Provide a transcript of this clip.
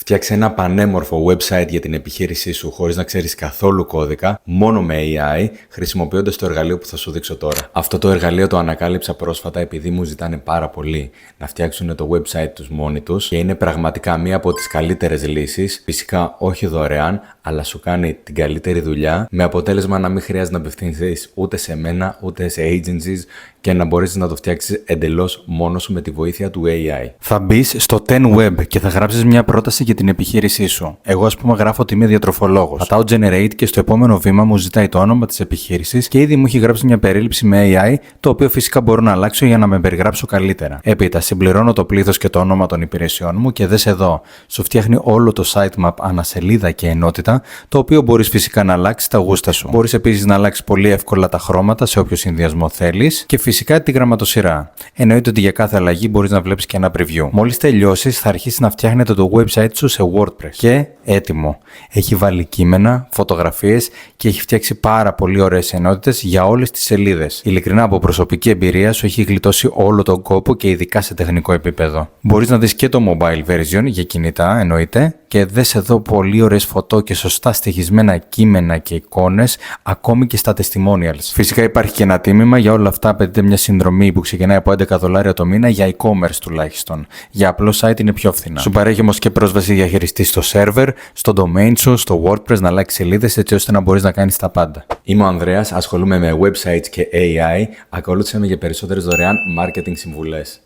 Φτιάξε ένα πανέμορφο website για την επιχείρησή σου χωρίς να ξέρεις καθόλου κώδικα, μόνο με AI, χρησιμοποιώντας το εργαλείο που θα σου δείξω τώρα. Αυτό το εργαλείο το ανακάλυψα πρόσφατα επειδή μου ζητάνε πάρα πολύ να φτιάξουν το website τους μόνοι τους και είναι πραγματικά μία από τις καλύτερες λύσεις. Φυσικά όχι δωρεάν, αλλά σου κάνει την καλύτερη δουλειά με αποτέλεσμα να μην χρειάζεται να απευθυνθείς ούτε σε μένα ούτε σε agencies και να μπορέσεις να το φτιάξεις εντελώς μόνος σου με τη βοήθεια του AI. Θα μπεις στο 10web και θα γράψεις μια πρόταση για την επιχείρησή σου. Εγώ, ας πούμε, γράφω ότι είμαι διατροφολόγος. Πατάω generate και στο επόμενο βήμα μου ζητάει το όνομα της επιχείρησης και ήδη μου έχει γράψει μια περίληψη με AI, το οποίο φυσικά μπορώ να αλλάξω για να με περιγράψω καλύτερα. Έπειτα, συμπληρώνω το πλήθος και το όνομα των υπηρεσιών μου και δες εδώ. Σου φτιάχνει όλο το sitemap ανασελίδα και ενότητα, το οποίο μπορείς φυσικά να αλλάξεις τα γούστα σου. Μπορείς επίσης να αλλάξεις πολύ εύκολα τα χρώματα σε όποιο συνδυασμό θέλεις και φυσικά τη γραμματοσυρά. Εννοείται ότι για κάθε αλλαγή μπορείς να βλέπεις και ένα preview. Μόλις τελειώσεις, θα αρχίσει να φτιάχνετε το website σου σε WordPress. Και έτοιμο. Έχει βάλει κείμενα, φωτογραφίες και έχει φτιάξει πάρα πολύ ωραίες ενότητες για όλες τις σελίδες. Ειλικρινά, από προσωπική εμπειρία σου έχει γλιτώσει όλο τον κόπο και ειδικά σε τεχνικό επίπεδο. Μπορείς να δεις και το mobile version για κινητά, εννοείται. Και δες εδώ πολύ ωραίες φωτό και σωστά στοιχισμένα κείμενα και εικόνες, ακόμη και στα testimonials. Φυσικά υπάρχει και ένα τίμημα, για όλα αυτά απαιτείται μια συνδρομή που ξεκινάει από $11 το μήνα για e-commerce τουλάχιστον. Για απλό site είναι πιο φθηνά. Σου παρέχει όμως και πρόσβαση διαχειριστή στο server, στο domain σου, στο WordPress, να αλλάξει σελίδες έτσι ώστε να μπορείς να κάνεις τα πάντα. Είμαι ο Ανδρέας, ασχολούμαι με websites και AI. Ακολούθησε με για περισσότερες δωρεάν marketing συμβουλές.